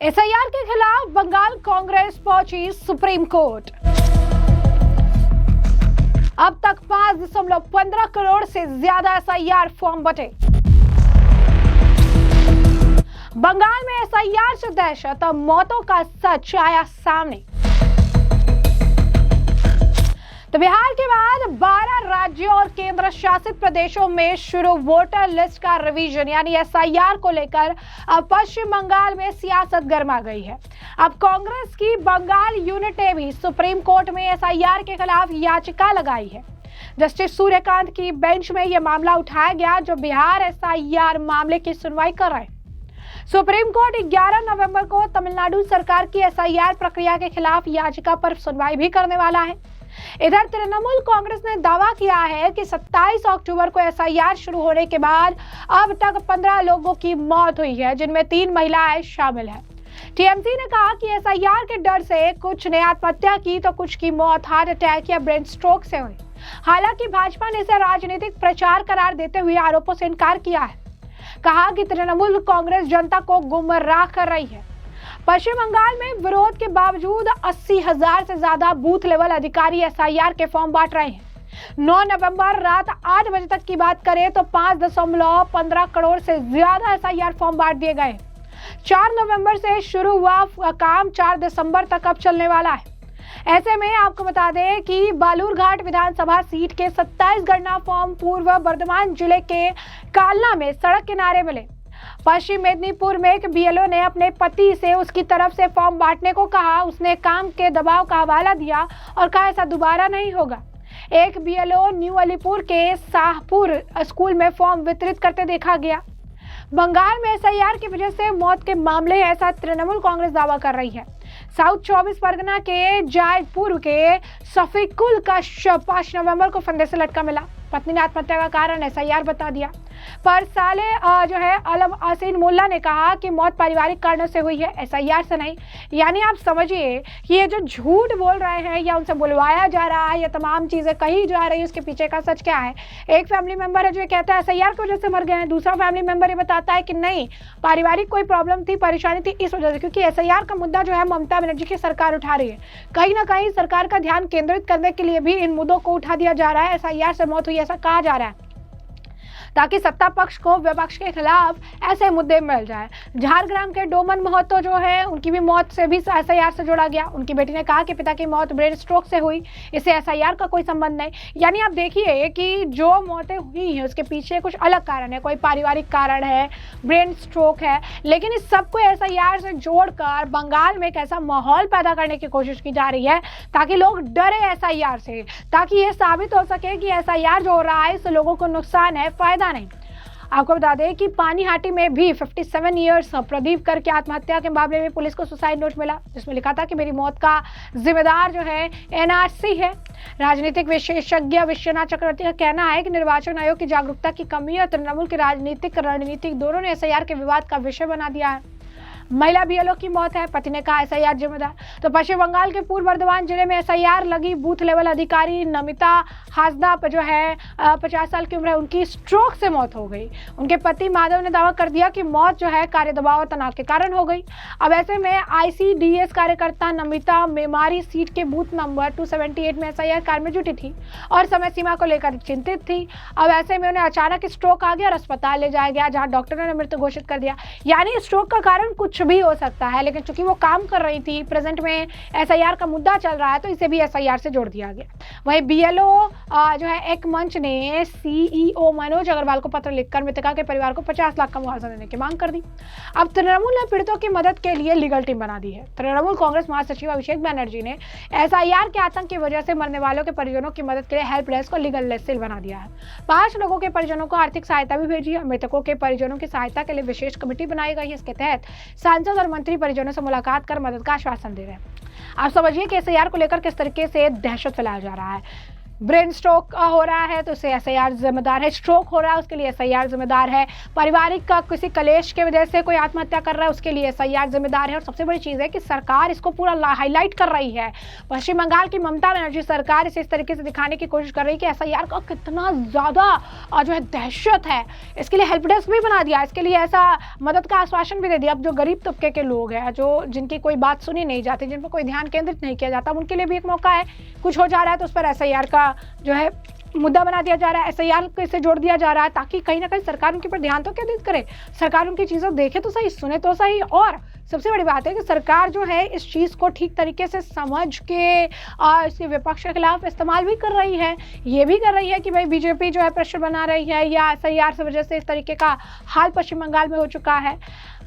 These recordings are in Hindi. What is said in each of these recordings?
एसआईआर के खिलाफ बंगाल कांग्रेस पहुंची सुप्रीम कोर्ट। अब तक 5.15 करोड़ से ज्यादा एसआईआर फॉर्म बटे। बंगाल में एसआईआर से दहशत और मौतों का सच आया सामने। तो बिहार के बाद 12 राज्यों और केंद्र शासित प्रदेशों में शुरू वोटर लिस्ट का रिवीजन यानी एसआईआर को लेकर अब पश्चिम बंगाल में सियासत गर्मा गई है। अब कांग्रेस की बंगाल यूनिट ने भी सुप्रीम कोर्ट में एसआईआर के खिलाफ याचिका लगाई है। जस्टिस सूर्यकांत की बेंच में यह मामला उठाया गया जो बिहार एसआईआर मामले की सुनवाई कर रहे हैं। सुप्रीम कोर्ट 11 नवंबर को तमिलनाडु सरकार की एसआईआर प्रक्रिया के खिलाफ याचिका पर सुनवाई भी करने वाला है। इधर तृणमूल कांग्रेस ने दावा किया है कि 27 अक्टूबर को एसआईआर शुरू होने के बाद अब तक 15 लोगों की मौत हुई है, जिनमें 3 महिलाएं शामिल हैं। टीएमसी ने कहा कि एसआईआर के डर से कुछ ने आत्महत्या की तो कुछ की मौत हार्ट अटैक या ब्रेन स्ट्रोक से हुई। हालांकि भाजपा ने इसे राजनीतिक प्रचार करार देते हुए आरोपों से इनकार किया है। कहा कि तृणमूल कांग्रेस जनता को गुमराह कर रही है। पश्चिम बंगाल में विरोध के बावजूद 80,000 से ज्यादा बूथ लेवल अधिकारी एसआईआर के फॉर्म बांट रहे हैं। 9 नवंबर रात 8 बजे तक की बात करें तो 5.15 करोड़ से ज्यादा एसआईआर फॉर्म बांट दिए गए। 4 नवंबर से शुरू हुआ काम 4 दिसंबर तक अब चलने वाला है। ऐसे में आपको बता दें कि बालूरघाट विधानसभा सीट के 27 गणना फॉर्म पूर्व बर्धमान जिले के कालना में सड़क किनारे मिले। पश्चिम मेदिनीपुर में एक बीएलओ ने अपने पति से उसकी तरफ से फॉर्म बांटने को कहा। उसने काम के दबाव का हवाला दिया और कहा ऐसा दोबारा नहीं होगा। एक बीएलओ न्यू अलीपुर के शाहपुर स्कूल में फॉर्म वितरित करते देखा गया। बंगाल में एसआईआर की वजह से मौत के मामले ऐसा तृणमूल कांग्रेस दावा कर रही है। साउथ 24 परगना के जायपुर के सफीकुल का शव 5 नवंबर को फंदे से लटका मिला। पत्नी ने आत्महत्या का कारण एसआईआर बता दिया, पर साले अलम आसीन मुल्ला ने कहा कि मौत पारिवारिक कारणों से हुई है, एसआईआर से नहीं। यानी आप समझिए कि ये जो झूठ बोल रहे हैं या उनसे बुलवाया जा रहा है या तमाम चीजें कही जा रही है, उसके पीछे का सच क्या है। एक फैमिली मेंबर है जो ये कहता है एसआईआर की वजह से मर गए हैं, दूसरा फैमिली मेंबर ये बताता है कि नहीं, पारिवारिक कोई प्रॉब्लम थी, परेशानी थी इस वजह से। क्योंकि एसआईआर का मुद्दा जो है ममता बनर्जी की सरकार उठा रही है। कहीं ना कहीं सरकार का ध्यान केंद्रित करने के लिए भी इन मुद्दों को उठा दिया जा रहा है। एसआईआर से मौत हुई ऐसा कहा जा रहा है ताकि सत्ता पक्ष को विपक्ष के खिलाफ ऐसे मुद्दे मिल जाए। झारग्राम के डोमन महतो जो है उनकी भी मौत से भी एसआईआर से जोड़ा गया। उनकी बेटी ने कहा कि पिता की मौत ब्रेन स्ट्रोक से हुई, इससे एसआईआर का कोई संबंध नहीं। यानी आप देखिए कि जो मौतें हुई हैं उसके पीछे कुछ अलग कारण है, कोई पारिवारिक कारण है, ब्रेन स्ट्रोक है, लेकिन इस सबको एसआईआर से जोड़कर बंगाल में एक ऐसा माहौल पैदा करने की कोशिश की जा रही है ताकि लोग डरे एसआईआर से, ताकि ये साबित हो सके कि एसआईआर जो हो रहा है इससे लोगों को नुकसान है, फायदा नहीं। आपको बता दें कि पानीहाटी में भी 57 ईयर्स प्रदीप कर के आत्महत्या के मामले में पुलिस को सुसाइड नोट मिला, जिसमें लिखा था कि मेरी मौत का जिम्मेदार जो है एनआरसी है। राजनीतिक विशेषज्ञ विश्वनाथ चक्रवर्ती का कहना है कि निर्वाचन आयोग की जागरूकता की कमी और तृणमूल की राजनीतिक रणनीतिक दोनों ने एसआईआर के विवाद का विषय बना दिया है। महिला बीएलओ की मौत है, पति ने कहा एसआईआर जिम्मेदार। तो पश्चिम बंगाल के पूर्व बर्धमान जिले में एसआईआर लगी बूथ लेवल अधिकारी नमिता हासदा जो है 50 साल की उम्र है, उनकी स्ट्रोक से मौत हो गई। उनके पति माधव ने दावा कर दिया कि मौत जो है कार्य दबाव और तनाव के कारण हो गई। अब ऐसे में आईसीडीएस कार्यकर्ता नमिता मेमारी सीट के बूथ नंबर 278 में एसआईआर कार्य में जुटी थी और समय सीमा को लेकर चिंतित थी। अब ऐसे में उन्हें अचानक स्ट्रोक आ गया और अस्पताल ले जाया गया, जहाँ डॉक्टरों ने मृत्यु घोषित कर दिया। यानी स्ट्रोक का कारण कुछ भी हो सकता है, लेकिन चूंकि वो काम कर रही थी, प्रेजेंट में एसआईआर का मुद्दा चल रहा है, तो इसे भी एसआईआर से जोड़ दिया गया। वहीं बीएलओ जो है एक मंच ने सीईओ मनोज अग्रवाल को पत्र लिखकर मृतका के परिवार को 50 लाख का मुआवजा देने की मांग कर दी। अब तृणमूल ने पीड़ितों की मदद के लिए लीगल टीम बना दी है। तृणमूल कांग्रेस महासचिव अभिषेक बनर्जी ने एसआईआर के आतंक की वजह से मरने वालों के परिजनों की मदद के लिए हेल्प डेस्क को लीगल सेल बना दिया है। 5 लोगों के परिजनों को आर्थिक सहायता भी भेजी है। मृतकों के परिजनों की सहायता के लिए विशेष कमेटी बनाई गई है। इसके तहत सांसद और मंत्री परिजनों से मुलाकात कर मदद का आश्वासन दे रहे हैं। आप समझिए कि एसआईआर को लेकर किस तरीके से दहशत फैलाया जा रहा है। ब्रेन स्ट्रोक हो रहा है तो उसे एसआईआर जिम्मेदार है, स्ट्रोक हो रहा है उसके लिए एसआईआर जिम्मेदार है, पारिवारिक का किसी कलेश के वजह से कोई आत्महत्या कर रहा है उसके लिए एसआईआर जिम्मेदार है। और सबसे बड़ी चीज़ है कि सरकार इसको पूरा हाईलाइट कर रही है। पश्चिम बंगाल की ममता बनर्जी सरकार इसे इस तरीके से दिखाने की कोशिश कर रही है कि एसआईआर का कितना ज़्यादा जो है दहशत है। इसके लिए हेल्प डेस्क भी बना दिया, इसके लिए ऐसा मदद का आश्वासन भी दे दिया। अब जो गरीब तबके के लोग हैं, जो जिनकी कोई बात सुनी नहीं जाती, जिन पर कोई ध्यान केंद्रित नहीं किया जाता, उनके लिए भी एक मौका है। कुछ हो जा रहा है तो उस पर एसआईआर का जो है मुद्दा बना दिया जा रहा है, एसआईआर से जोड़ दिया जा रहा है, ताकि कहीं ना कहीं सरकार उनके पर ध्यान तो केंद्रित करे, सरकार उनकी चीज़ें देखे तो सही, सुने तो सही। और सबसे बड़ी बात है कि सरकार जो है इस चीज़ को ठीक तरीके से समझ के इसके विपक्ष के खिलाफ इस्तेमाल भी कर रही है। ये भी कर रही है कि भाई बीजेपी जो है प्रेशर बना रही है, या एसआईआर की वजह से इस तरीके का हाल पश्चिम बंगाल में हो चुका है।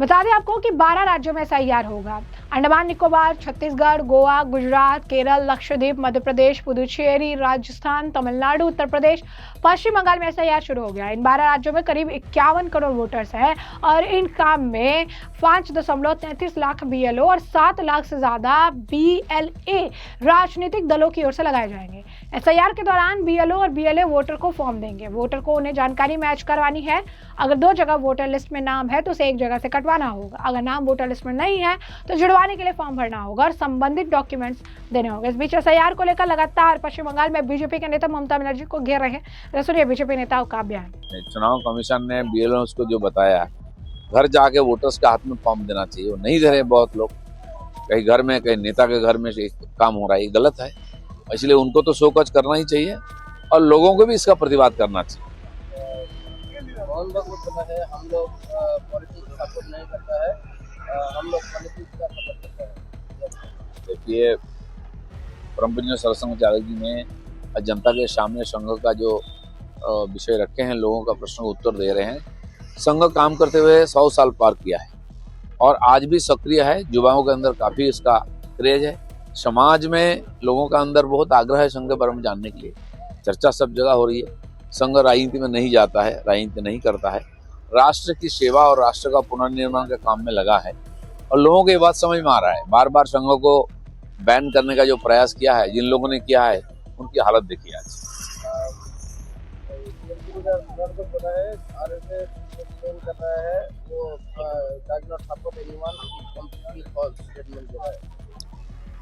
बता दें आपको कि 12 राज्यों में एसआईआर होगा। अंडमान निकोबार, छत्तीसगढ़, गोवा, गुजरात, केरल, लक्षद्वीप, मध्य प्रदेश, पुदुचेरी, राजस्थान, तमिलनाडु, उत्तर प्रदेश, पश्चिम बंगाल में एसआईआर शुरू हो गया। इन 12 राज्यों में करीब 51 करोड़ वोटर्स हैं और इन काम में 5.33 लाख बीएलओ और 7 लाख से ज़्यादा बीएलए राजनीतिक दलों की ओर से लगाए जाएंगे। एसआईआर के दौरान बीएलओ और बीएलए वोटर को फॉर्म देंगे। वोटर को उन्हें जानकारी मैच करवानी है। अगर 2 जगह वोटर लिस्ट में नाम है तो उसे एक जगह से कटवाना होगा। अगर नाम वोटर लिस्ट में नहीं है तो जुड़वाने के लिए फॉर्म भरना होगा और संबंधित डॉक्यूमेंट्स देने होंगे। इस बीच एसआईआर को लेकर लगातार पश्चिम बंगाल में बीजेपी के नेता ममता बनर्जी को घेर रहे हैं। सुनिए बीजेपी नेताओं का बयान। चुनाव कमीशन ने बीएलओ को जो बताया, घर जाके वोटर्स के हाथ में फॉर्म देना चाहिए, वो नहीं दे रहे बहुत लोग। कहीं घर में, कहीं नेता के घर में काम हो रहा है, ये गलत है। इसलिए उनको तो शोकज करना ही चाहिए और लोगों को भी इसका प्रतिवाद करना चाहिए। हम लोग पॉलिटिक्स सपोर्ट नहीं करता है, हम लोग पॉलिटिक्स का सपोर्ट करते हैं। देखिए, परम पूज्य सरसंघ चालक जी ने जनता के सामने संघ का जो विषय रखे हैं, लोगों का प्रश्न का उत्तर दे रहे हैं। संघ काम करते हुए 100 साल पार किया है और आज भी सक्रिय है। युवाओं के अंदर काफी इसका क्रेज है। समाज में लोगों का अंदर बहुत आग्रह है संघ के बारे में जानने के लिए। चर्चा सब जगह हो रही है। संघ राजनीति में नहीं जाता है, राजनीति नहीं करता है, राष्ट्र की सेवा और राष्ट्र का पुनर्निर्माण के काम में लगा है और लोगों को ये बात समझ में आ रहा है। बार बार संघ को बैन करने का जो प्रयास किया है, जिन लोगों ने किया है, उनकी हालत देखिए आज।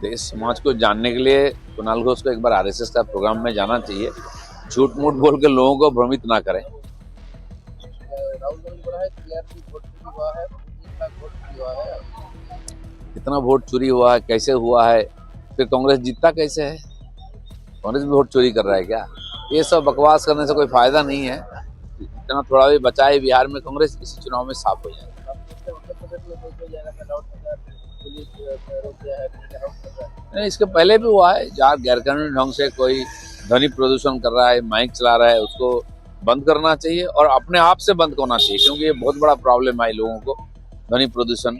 देखिए, समाज को जानने के लिए कुणाल घोष को एक बार आरएसएस का प्रोग्राम में जाना चाहिए। झूठ मूठ बोल के लोगों को भ्रमित ना करें। कितना वोट चोरी हुआ है, कैसे हुआ है, फिर कांग्रेस जीतता कैसे है? कांग्रेस भी वोट चोरी कर रहा है क्या? ये सब बकवास करने से कोई फायदा नहीं है। इतना थोड़ा भी बचा है बिहार में, कांग्रेस इसी चुनाव में साफ हो जाएगा। नहीं, इसके पहले भी हुआ है। जहाँ गैरकानूनी ढंग से कोई ध्वनि प्रदूषण कर रहा है, माइक चला रहा है, उसको बंद करना चाहिए और अपने आप से बंद होना चाहिए, क्योंकि ये बहुत बड़ा प्रॉब्लम है लोगों को। ध्वनि प्रदूषण,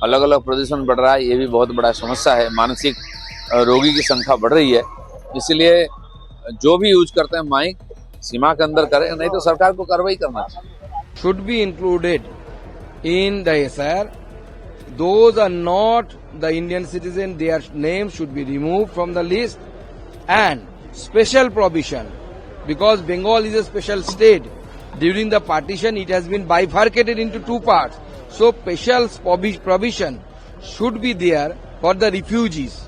अलग अलग प्रदूषण बढ़ रहा है, ये भी बहुत बड़ा समस्या है। मानसिक रोगी की संख्या बढ़ रही है। इसलिए जो भी यूज करते हैं माइक सीमा के अंदर करें, नहीं तो सरकार को कार्रवाई करना चाहिए। Should be included in the SIR. Those are not the Indian citizens, their names should be removed from the list, and special provision, because Bengal is a special state. During the partition, it has been bifurcated into 2 parts. So special provision should be there for the refugees,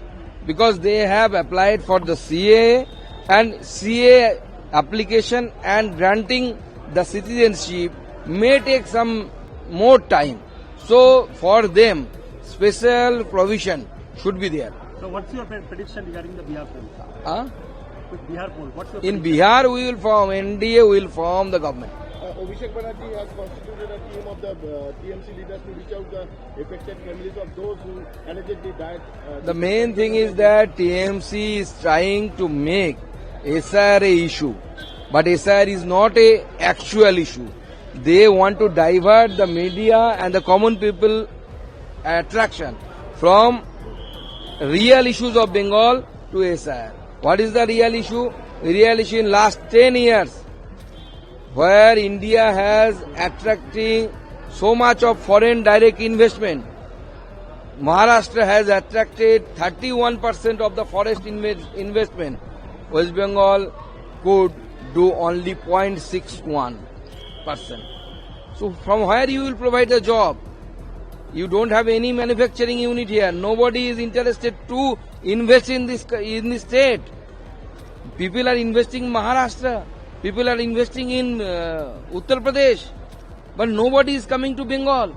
because they have applied for the CAA, and CAA application and granting the citizenship may take some more time. So for them, special provision should be there. So what's your prediction regarding the Bihar poll? With Bihar poll, what's your In Bihar, we will form, NDA will form the government. Abhishek Banerjee has constituted a team of the TMC leaders to reach out the affected families of those who allegedly died. The main thing is that TMC is trying to make SIR a issue, but SIR is not a actual issue. They want to divert the media and the common people attraction from real issues of Bengal to SIR. What is the real issue? The real issue in last 10 years, where India has attracting so much of foreign direct investment. Maharashtra has attracted 31% of the forest investment. West Bengal could do only 0.61%. So from where you will provide a job? You don't have any manufacturing unit here. Nobody is interested to invest in this state. People are investing in Maharashtra. People are investing in Uttar Pradesh. But nobody is coming to Bengal.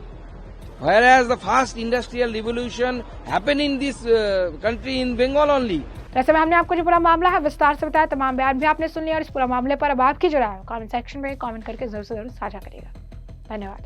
Whereas the first industrial revolution happened in this country in Bengal only. वैसे में हमने आपको जो पूरा मामला है विस्तार से बताया, तमाम बयान भी आपने सुन लिया और इस पूरा मामले पर अब आपकी जो राय है कमेंट सेक्शन में कमेंट करके जरूर से जरूर साझा करिएगा। धन्यवाद।